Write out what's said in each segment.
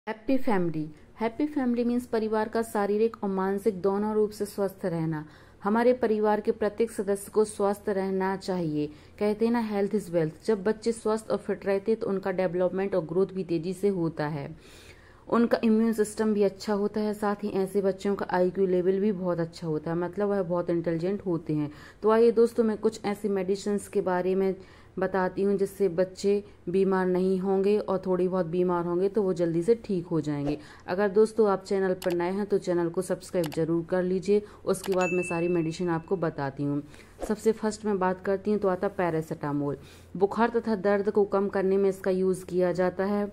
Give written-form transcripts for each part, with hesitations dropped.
Happy family. Happy family means परिवार का शारीरिक और मानसिक दोनों रूप से स्वस्थ रहना। हमारे परिवार के प्रत्येक सदस्य को स्वस्थ रहना चाहिए। कहते हैं ना, हेल्थ इज वेल्थ। जब बच्चे स्वस्थ और फिट रहते हैं तो उनका डेवलपमेंट और ग्रोथ भी तेजी से होता है, उनका इम्यून सिस्टम भी अच्छा होता है। साथ ही ऐसे बच्चों का आईक्यू लेवल भी बहुत अच्छा होता है, मतलब वह बहुत इंटेलिजेंट होते हैं। तो आइए दोस्तों, मैं कुछ ऐसी मेडिसिन के बारे में बताती हूँ जिससे बच्चे बीमार नहीं होंगे, और थोड़ी बहुत बीमार होंगे तो वो जल्दी से ठीक हो जाएंगे। अगर दोस्तों आप चैनल पर नए हैं तो चैनल को सब्सक्राइब जरूर कर लीजिए। उसके बाद मैं सारी मेडिसिन आपको बताती हूँ। सबसे फर्स्ट मैं बात करती हूँ तो आता पैरासीटामोल। बुखार तथा दर्द को कम करने में इसका यूज़ किया जाता है।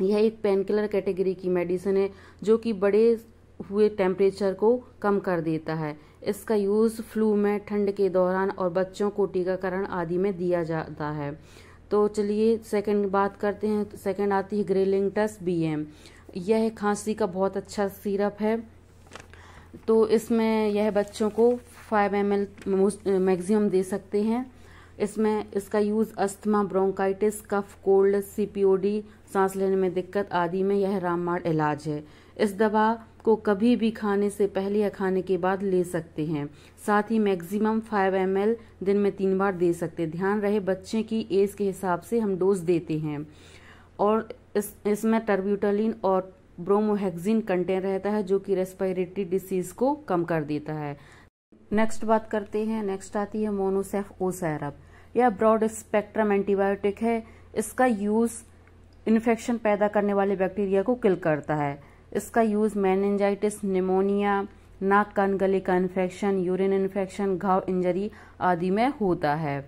यह एक पेन किलर कैटेगरी की मेडिसिन है जो कि बढ़े हुए टेम्परेचर को कम कर देता है। इसका यूज़ फ्लू में, ठंड के दौरान और बच्चों को टीकाकरण आदि में दिया जाता है। तो चलिए सेकंड बात करते हैं। तो सेकंड आती है ग्रेलिंगटस BM। यह खांसी का बहुत अच्छा सिरप है। तो इसमें यह बच्चों को 5 ml मैक्सिमम दे सकते हैं। इसमें इसका यूज़ अस्थमा, ब्रोंकाइटिस, कफ, कोल्ड, CPOD, सांस लेने में दिक्कत आदि में यह रामबाण इलाज है। इस दवा को कभी भी खाने से पहले या खाने के बाद ले सकते हैं। साथ ही मैक्सिमम 5 ml दिन में 3 बार दे सकते हैं। ध्यान रहे बच्चे की एज के हिसाब से हम डोज देते हैं। और इसमें टर्ब्यूटलिन और ब्रोमोहेक्सिन कंटेन रहता है जो कि रेस्पिरेटरी डिसीज को कम कर देता है। नेक्स्ट बात करते हैं। नेक्स्ट आती है मोनोसेफ ओ सिरप। यह ब्रॉड स्पेक्ट्रम एंटीबायोटिक है। इसका यूज इन्फेक्शन पैदा करने वाले बैक्टीरिया को किल करता है। इसका यूज मेनिंजाइटिस, निमोनिया, नाक कान गले का इन्फेक्शन, यूरिन इन्फेक्शन, घाव, इंजरी आदि में होता है।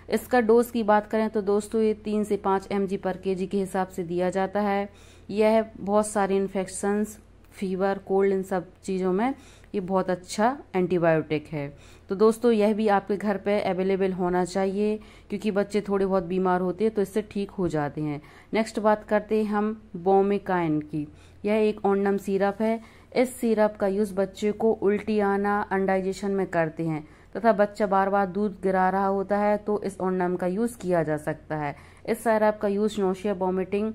इसका डोज की बात करें तो दोस्तों ये 3 से 5 mg पर kg के हिसाब से दिया जाता है। यह बहुत सारे इन्फेक्शंस, फीवर, कोल्ड, इन सब चीज़ों में ये बहुत अच्छा एंटीबायोटिक है। तो दोस्तों यह भी आपके घर पे अवेलेबल होना चाहिए, क्योंकि बच्चे थोड़े बहुत बीमार होते हैं तो इससे ठीक हो जाते हैं। नेक्स्ट बात करते हैं हम बोमेकाइन की। यह एक ओंडम सिरप है। इस सिरप का यूज़ बच्चे को उल्टी आना, अनडाइजेशन में करते हैं तथा बच्चा बार बार दूध गिरा रहा होता है तो इस ओंडम का यूज़ किया जा सकता है। इस सिरप का यूज़ नोशिया, वॉमिटिंग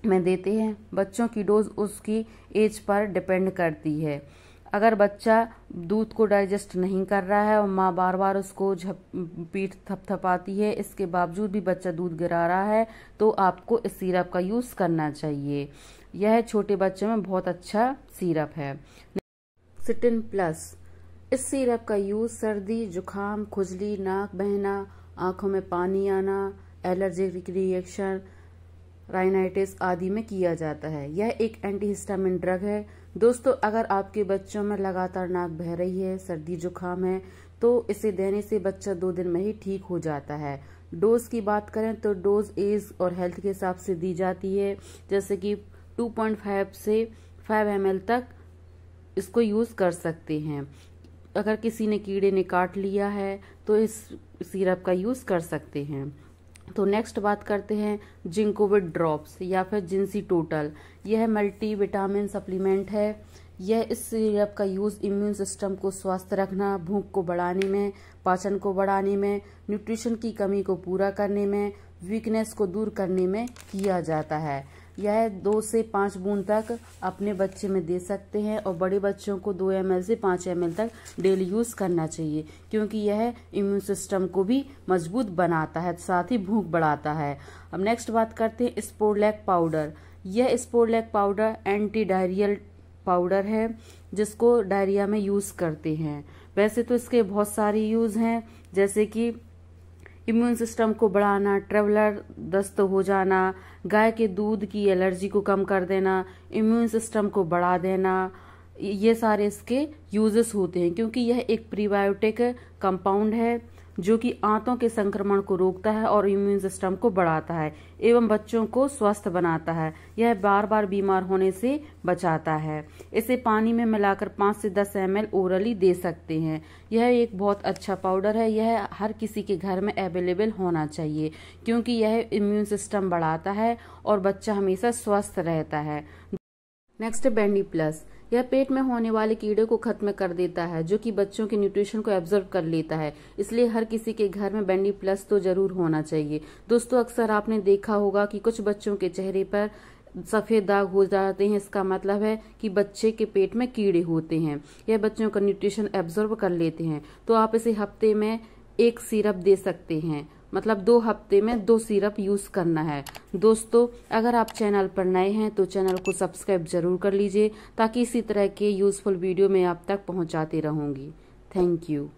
में देते हैं। बच्चों की डोज उसकी एज पर डिपेंड करती है। अगर बच्चा दूध को डाइजेस्ट नहीं कर रहा है और माँ बार बार उसको पीठ थपथपाती है, इसके बावजूद भी बच्चा दूध गिरा रहा है, तो आपको इस सिरप का यूज़ करना चाहिए। यह छोटे बच्चों में बहुत अच्छा सिरप है। सिटिन प्लस। इस सिरप का यूज़ सर्दी, जुखाम, खुजली, नाक बहना, आंखों में पानी आना, एलर्जिक रिएक्शन, राइनाइटिस आदि में किया जाता है। यह एक एंटीहिस्टामिन ड्रग है। दोस्तों अगर आपके बच्चों में लगातार नाक बह रही है, सर्दी जुखाम है, तो इसे देने से बच्चा 2 दिन में ही ठीक हो जाता है। डोज की बात करें तो डोज एज और हेल्थ के हिसाब से दी जाती है, जैसे कि 2.5 से 5 ml तक इसको यूज़ कर सकते हैं। अगर किसी ने कीड़े ने काट लिया है तो इस सिरप का यूज़ कर सकते हैं। तो नेक्स्ट बात करते हैं जिंकोविट ड्रॉप्स या फिर जिंसी टोटल। यह मल्टी विटामिन सप्लीमेंट है। यह इस सिरप का यूज़ इम्यून सिस्टम को स्वस्थ रखना, भूख को बढ़ाने में, पाचन को बढ़ाने में, न्यूट्रिशन की कमी को पूरा करने में, वीकनेस को दूर करने में किया जाता है। यह 2 से 5 बूंद तक अपने बच्चे में दे सकते हैं और बड़े बच्चों को 2 ml से 5 ml तक डेली यूज़ करना चाहिए, क्योंकि यह इम्यून सिस्टम को भी मजबूत बनाता है, साथ ही भूख बढ़ाता है। अब नेक्स्ट बात करते हैं स्पोरलैक पाउडर। यह स्पोरलैक पाउडर एंटी डायरियल पाउडर है जिसको डायरिया में यूज़ करते हैं। वैसे तो इसके बहुत सारे यूज़ हैं, जैसे कि इम्यून सिस्टम को बढ़ाना, ट्रेवलर दस्त हो जाना, गाय के दूध की एलर्जी को कम कर देना, इम्यून सिस्टम को बढ़ा देना, ये सारे इसके यूजेस होते हैं। क्योंकि यह एक प्रीबायोटिक कंपाउंड है जो कि आंतों के संक्रमण को रोकता है और इम्यून सिस्टम को बढ़ाता है एवं बच्चों को स्वस्थ बनाता है। यह बार बार बीमार होने से बचाता है। इसे पानी में मिलाकर 5 से 10 ml ओरली दे सकते हैं। यह एक बहुत अच्छा पाउडर है। यह हर किसी के घर में अवेलेबल होना चाहिए, क्योंकि यह इम्यून सिस्टम बढ़ाता है और बच्चा हमेशा स्वस्थ रहता है। नेक्स्ट बेंडी प्लस। यह पेट में होने वाले कीड़े को खत्म कर देता है, जो कि बच्चों के न्यूट्रिशन को एब्जॉर्ब कर लेता है। इसलिए हर किसी के घर में बेंडी प्लस तो जरूर होना चाहिए। दोस्तों अक्सर आपने देखा होगा कि कुछ बच्चों के चेहरे पर सफ़ेद दाग हो जाते हैं, इसका मतलब है कि बच्चे के पेट में कीड़े होते हैं। यह बच्चों का न्यूट्रिशन एब्जॉर्ब कर लेते हैं। तो आप इसे हफ्ते में 1 सिरप दे सकते हैं, मतलब 2 हफ्ते में 2 सिरप यूज करना है। दोस्तों, अगर आप चैनल पर नए हैं तो चैनल को सब्सक्राइब जरूर कर लीजिए, ताकि इसी तरह के यूजफुल वीडियो मैं आप तक पहुंचाते रहूंगी। Thank you.